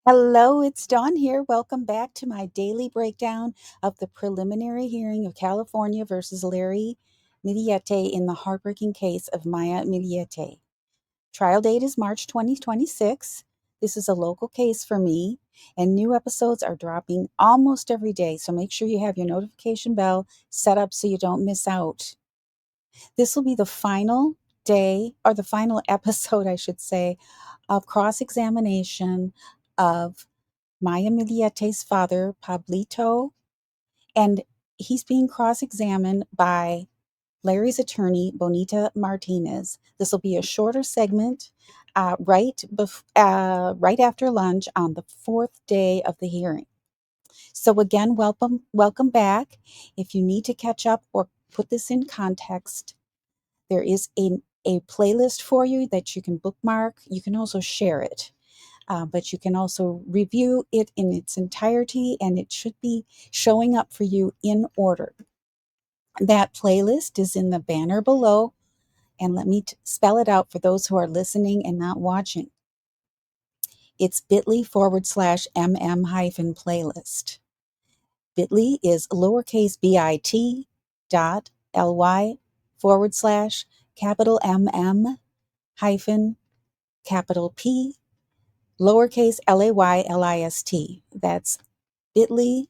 Hello, it's Dawn here. Welcome back to my daily breakdown of the preliminary hearing of California versus Larry Millete in the heartbreaking case of Maya Millete. Trial date is March 2026. This is a local case for me, and new episodes are dropping almost every day, so make sure you have your notification bell set up so you don't miss out. This will be the final day, or the final episode, I should say, of cross examination of Maya Milliete's father, Pablito, and he's being cross examined by Larry's attorney, Bonita Martinez. This will be a shorter segment right after lunch on the fourth day of the hearing. So again, welcome back. If you need to catch up or put this in context, there is a playlist for you that you can bookmark. You can also share it. But you can also review it in its entirety, and it should be showing up for you in order. That playlist is in the banner below, and let me spell it out for those who are listening and not watching. It's bit.ly/mm hyphen playlist. Bit.ly is lowercase bit.ly/capital MM hyphen capital P lowercase LAYLIST. That's bit.ly/mm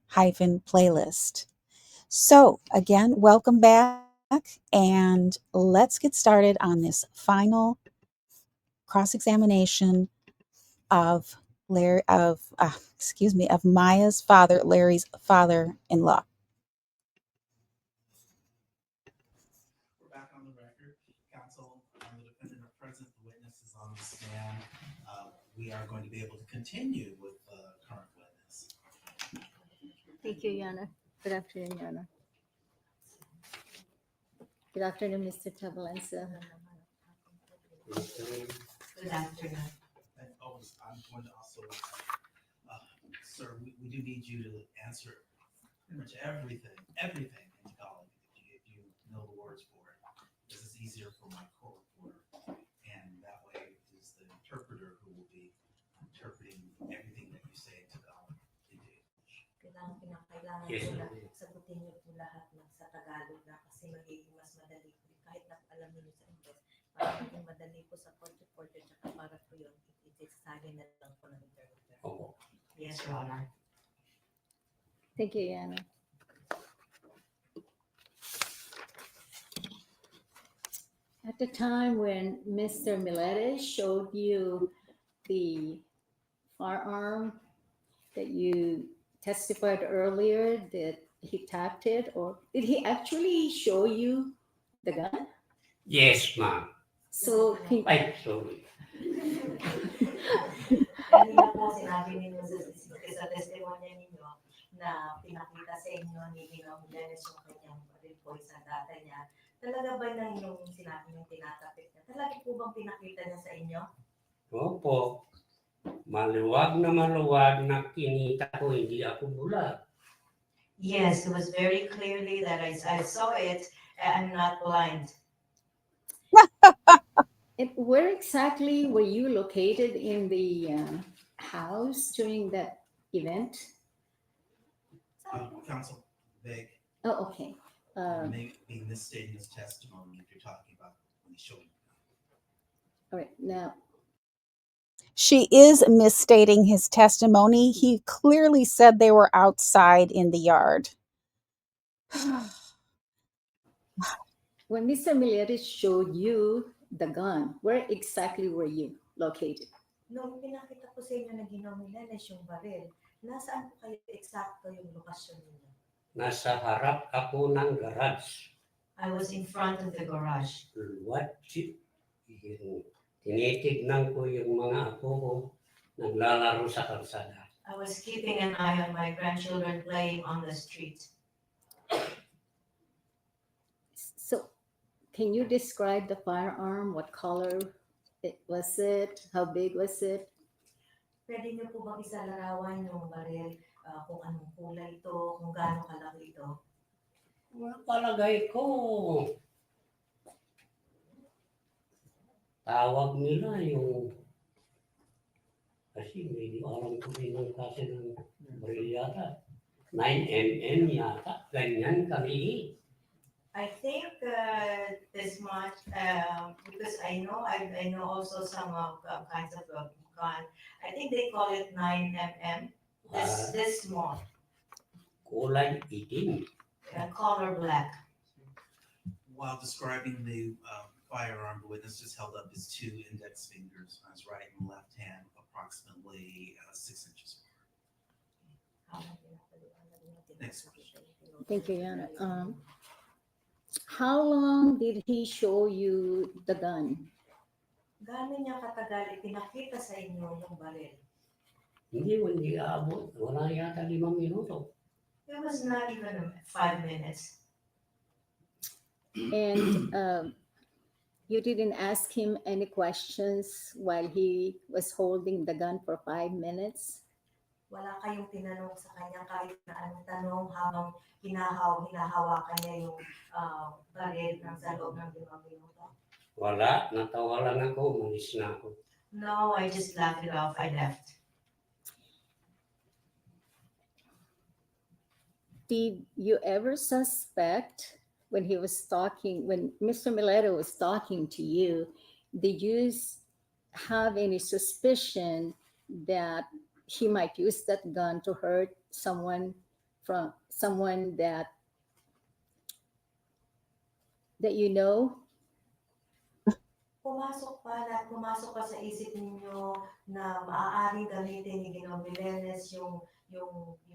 hyphen playlist. So again, welcome back, and let's get started on this final cross-examination of Maya's father, Larry's father-in-law. We're back on the record. Counsel and the defendant are present. The witness is on the stand. We are going to be able to continue with the current witness. Thank you, Yana. Good afternoon, Yana. Good afternoon, Mr. Tabalanza. Good afternoon. And I'm going to also, sir, we do need you to answer pretty much everything in Tagalog if you know the words for it. This is easier for my court reporter, and that way is the interpreter who will be interpreting everything that you say in Tagalog into English. Kailangan ko sagutin niyo po lahat sa Tagalog na kasi magiging mas madali po. Kahit na alam niyo sa English, para maging madali po sa court reporter at para po yun, isasalin na lang po ng interpreter. Yes, Your Honor. Thank you, Yana. At the time when Mr. Millete showed you the firearm that you testified earlier that he tapped it, or did he actually show you the gun? Yes, ma'am. So Actually. Kanina po sinabi ninyo sa testimonya ninyo na pinakita sa inyo ni Ginong Dennis yung kanyang report sa data niya. Talaga ba na yung sinabi niyong tinatapit niya? Talaga po bang pinakita niya sa inyo? Opo. Maluwag na kinita ko, hindi ako bulag. Yes, it was very clearly that I saw it. I'm not blind. And where exactly were you located in the house during that event? Counsel Beg Oh, okay. may be misstating his testimony if you're talking about when he showed you. All right. Now, She is misstating his testimony. He clearly said they were outside in the yard. when Mr. Millete showed you the gun, where exactly were you located? Nung pinakita ko sa inyo na ginomineles yung baril, nasaan po kayo eksakto yung lokasyon ninyo? Nasa harap ako ng garage. I was in front of the garage. What? Tinitignan ko yung mga apo ko naglalaro sa kalsada. I was keeping an eye on my grandchildren playing on the street. So, can you describe the firearm? What color was it? How big was it? Pwede niyo po bang isalarawan yung baril, kung anong kulay ito, kung gaano kalaki ito? Palagay ko, tawag nila yung Kasi hindi ko alam kung ilang klase ng baril yata. 9 mm yata. Ganyan kaliit. I think this much because I know also some kinds of gun. I think they call it 9 mm. This small, Kulay itim. color black. While describing the firearm, the witness just held up his two index fingers on his right and left hand, approximately 6 inches apart. Next question. Thank you, Yana. How long did he show you the gun? Gaano niya katagal ipinakita sa inyo yung baril? Hindi aabot. Wala yata 5 minuto. It was not even 5 minutes. And you didn't ask him any questions while he was holding the gun for 5 minutes? Wala kayong tinanong sa kanya kahit na anong tanong habang hinahawakan niya yung baril ng sa loob ng 5 minuto? Wala. Natawa lang ako. Umalis na ako. No, I just laughed it off. I left. Did you ever suspect when Mr. Millete was talking to you, did you have any suspicion that he might use that gun to hurt someone that you know? Pumasok pa sa isip ninyo na maaaring gamitin ni Ginoong Milenes yung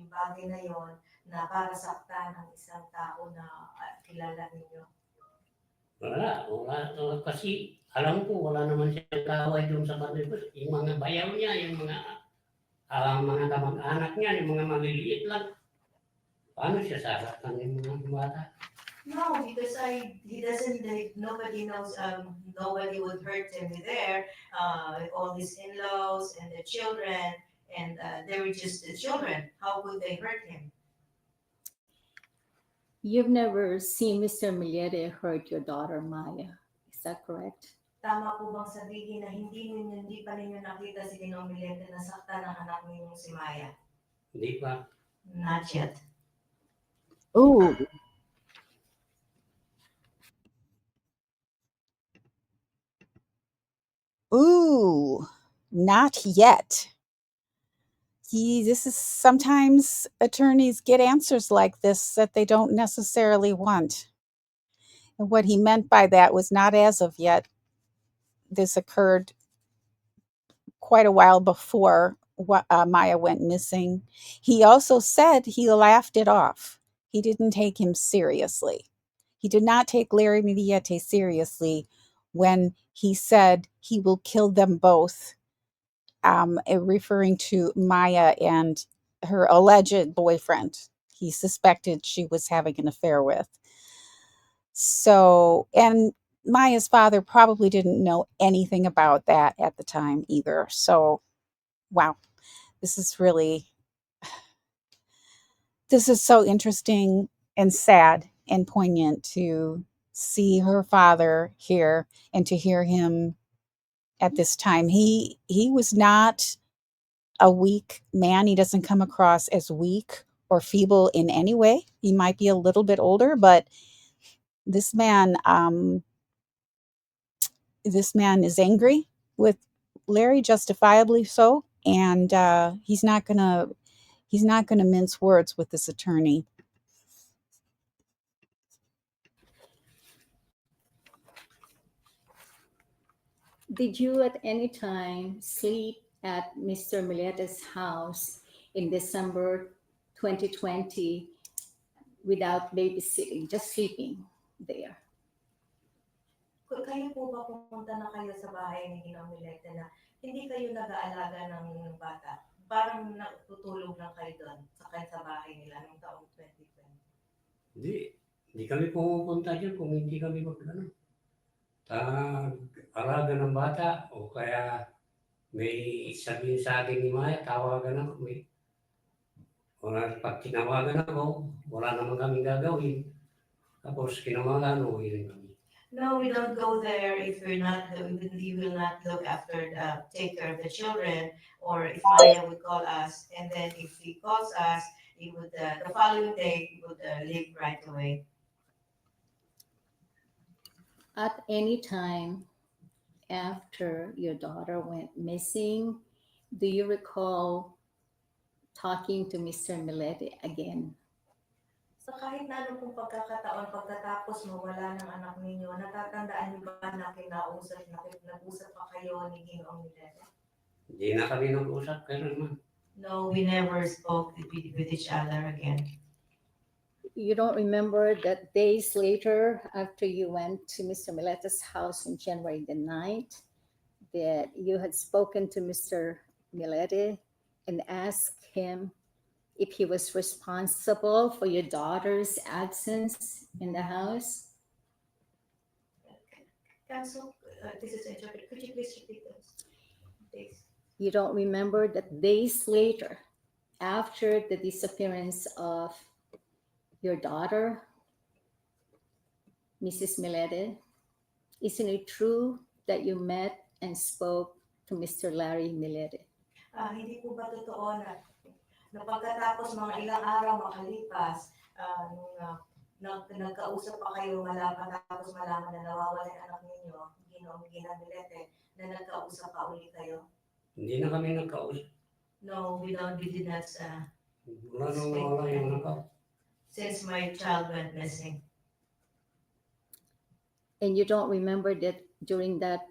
bagay na yon na para saktan ang isang tao na kilala ninyo? Wala. Kasi alam ko wala naman siyang kaaway doon sa baril. Yung mga bayaw niya, yung mga kamag-anak niya, yung mga maliliit lang. Paano siya sasaktan yung mga bata? No, because nobody knows, nobody would hurt him there. All his in-laws and the children, and they were just the children. How could they hurt him? You've never seen Mr. Millete hurt your daughter, Maya. Is that correct? Tama po bang sabihin na hindi pa ninyo nakita si Ginoong Millete na saktan ng anak ninyong si Maya? Hindi pa. Not yet. Ooh. Ooh, not yet. This is sometimes attorneys get answers like this that they don't necessarily want. And what he meant by that was not as of yet. This occurred quite a while before Maya went missing. He also said he laughed it off. He didn't take him seriously. He did not take Larry Millete seriously when he said he will kill them both, referring to Maya and her alleged boyfriend he suspected she was having an affair with. So, and Maya's father probably didn't know anything about that at the time either. So, wow, this is so interesting and sad and poignant to see her father here and to hear him at this time. He was not a weak man. He doesn't come across as weak or feeble in any way. He might be a little bit older, but this man is angry with Larry, justifiably so, and he's not gonna mince words with this attorney. Did you at any time sleep at Mr. Millete's house in December 2020 without babysitting, just sleeping there? Kayo po ba pumunta na kayo sa bahay ni Ginoong Millete na hindi kayo nag-aalaga ng inyong bata? Parang natutulog lang kayo doon sa bahay nila noong taong 2020? Hindi kami pumupunta dyan kung hindi kami alaga ng bata o kaya may sabihin sa akin ni Maya, tawagan ako. Pag tinawagan ako, wala naman kaming gagawin. Tapos kinawagan, uwi rin kami. No, we don't go there if we're not, we will not look after, take care of the children, or if Maya would call us, and then if he calls us, he would, the following day, he would leave right away. At any time after your daughter went missing, do you recall talking to Mr. Millete again? So kahit na ano pong pagkakataon, pagkatapos mawala ng anak ninyo, natatandaan niyo ba na kinausap, nag-usap pa kayo ni Ginoong Millete? Hindi na kami nag-usap, pero naman. No, we never spoke with each other again. You don't remember that days later, after you went to Mr. Milete's house on January the 9th, that you had spoken to Mr. Millete and asked him if he was responsible for your daughter's absence in the house? Counsel, this is interpreter. Could you please repeat those? Please. You don't remember that days later, after the disappearance of your daughter, Mrs. Millete, isn't it true that you met and spoke to Mr. Larry Millete? Hindi po ba totoo na pagkatapos mga ilang araw makalipas, nung nagkausap pa kayo tapos malaman na nawawala yung anak ninyo, Ginoong Ginamilete, na nagkausap pa uli kayo? Hindi na kami nagkausap. No, we did not Wala nang nawala yung anak ko. since my child went missing. And you don't remember that during that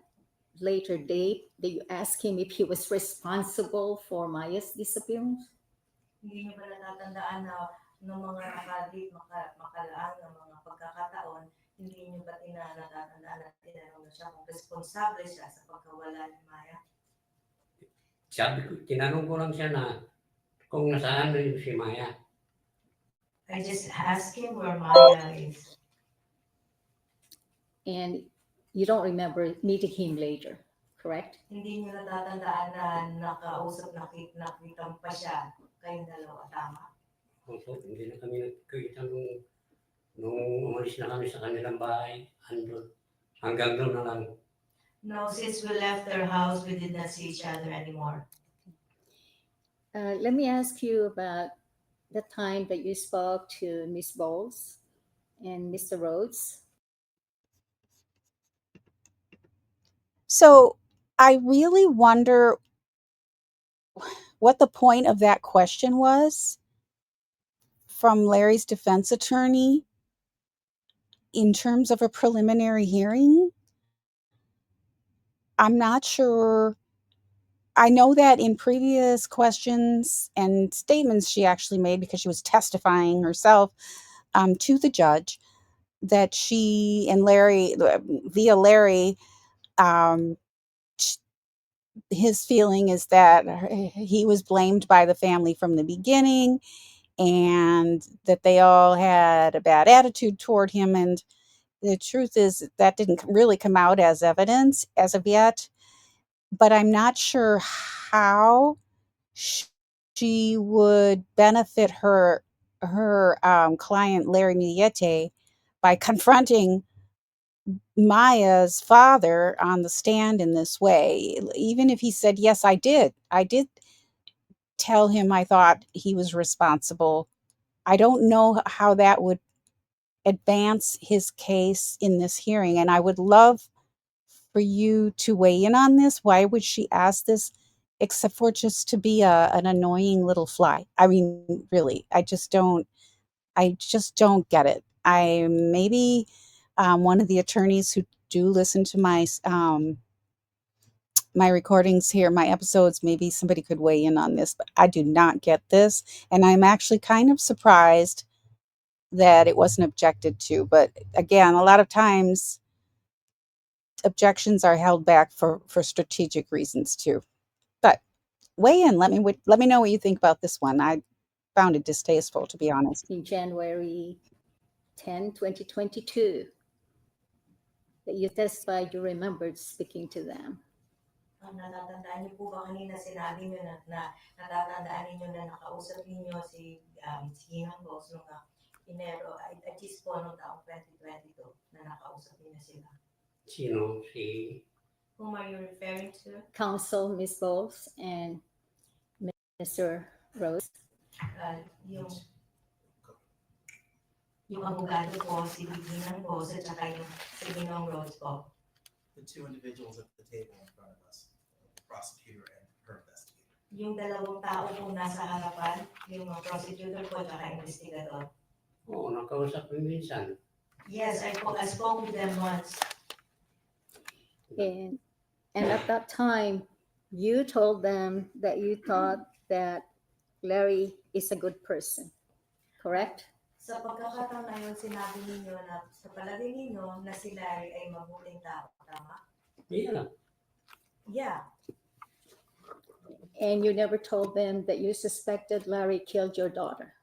later date that you asked him if he was responsible for Maya's disappearance? Hindi niyo ba natatandaan na noong mga makalaan ng mga pagkakataon, hindi niyo ba natatandaan na tinanong na siya kung responsable siya sa pagkawala ni Maya? Sabi ko, tinanong ko lang siya na kung nasaan na yung si Maya. I just asked him where Maya is. And you don't remember meeting him later, correct? Hindi niyo natatandaan na nakita pa siya kayong dalawa, tama? Opo, hindi na kami nagkita nung umalis na kami sa kanilang bahay. Hanggang doon na lang. No, since we left their house, we did not see each other anymore. Let me ask you about the time that you spoke to Miss Bowles and Mr. Rhodes. So I really wonder what the point of that question was from Larry's defense attorney in terms of a preliminary hearing. I'm not sure. I know that in previous questions and statements she actually made, because she was testifying herself to the judge, that she and Larry, via Larry, his feeling is that he was blamed by the family from the beginning, and that they all had a bad attitude toward him. And the truth is that didn't really come out as evidence as of yet. But I'm not sure how she would benefit her client Larry Millete by confronting Maya's father on the stand in this way. Even if he said, yes, I did tell him I thought he was responsible, I don't know how that would advance his case in this hearing. And I would love for you to weigh in on this. Why would she ask this except for just to be an annoying little fly? I mean, really, I just don't get it. I maybe one of the attorneys who do listen to my recordings here, my episodes, maybe somebody could weigh in on this, but I do not get this. And I'm actually kind of surprised that it wasn't objected to. But again, a lot of times objections are held back for strategic reasons too. But weigh in. Let me know what you think about this one. I found it distasteful, to be honest. In January 10, 2022, that you testified you remembered speaking to them. Natatandaan niyo po ba kanina sinabi niyo na natatandaan niyo na nakausap niyo si Ginang Boss noong Enero, at least po noong taong 2022 na nakausap kausapin niya sila. Sino? Si... Whom are you referring to? Counsel Ms. Bowles and Mr. Rose. Yung abogado po, si Ginang Bose, at saka yung si Ginong Rose po. The two individuals at the table in front of us, the prosecutor and her investigator. Yung dalawang tao po nasa harapan, yung prosecutor po at saka investigador. Oo, nakausap ko minsan. Yes, I spoke with them once. And at that time, you told them that you thought that Larry is a good person, correct? Sa pagkakataon na yun, sinabi ninyo na sa palagay ninyo na si Larry ay mabuting tao, tama? Yeah. Yeah. And you never told them that you suspected Larry killed your daughter.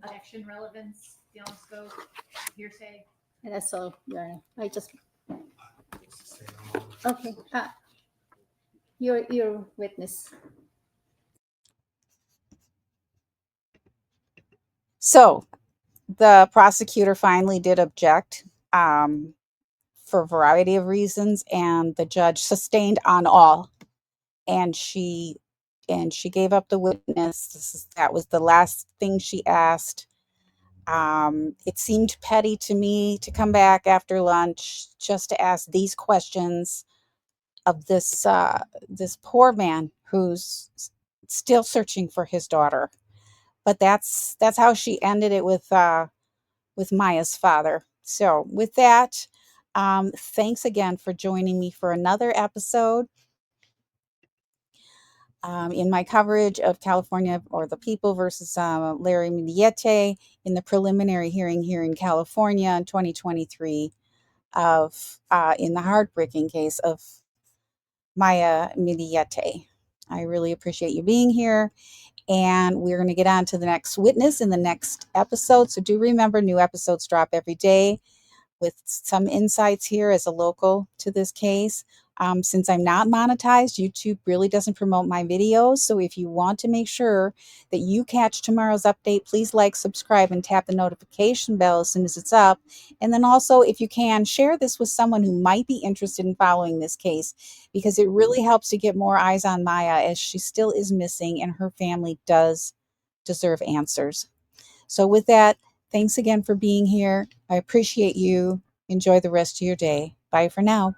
Objection, relevance, fiasco, hearsay. And that's all, Your Honor. I just, Stay on. okay. Your witness. So the prosecutor finally did object for a variety of reasons, and the judge sustained on all. And she gave up the witness. That was the last thing she asked. It seemed petty to me to come back after lunch just to ask these questions of this poor man who's still searching for his daughter. But that's how she ended it with Maya's father. So with that, thanks again for joining me for another episode in my coverage of California or the People versus Larry Millete in the preliminary hearing here in California in 2023 of in the heartbreaking case of Maya Millete. I really appreciate you being here. And we're going to get on to the next witness in the next episode. So do remember, new episodes drop every day with some insights here as a local to this case. Since I'm not monetized, YouTube really doesn't promote my videos. So if you want to make sure that you catch tomorrow's update, please like, subscribe, and tap the notification bell as soon as it's up. And then also, if you can, share this with someone who might be interested in following this case, because it really helps to get more eyes on Maya, as she still is missing and her family does deserve answers. So with that, thanks again for being here. I appreciate you. Enjoy the rest of your day. Bye for now.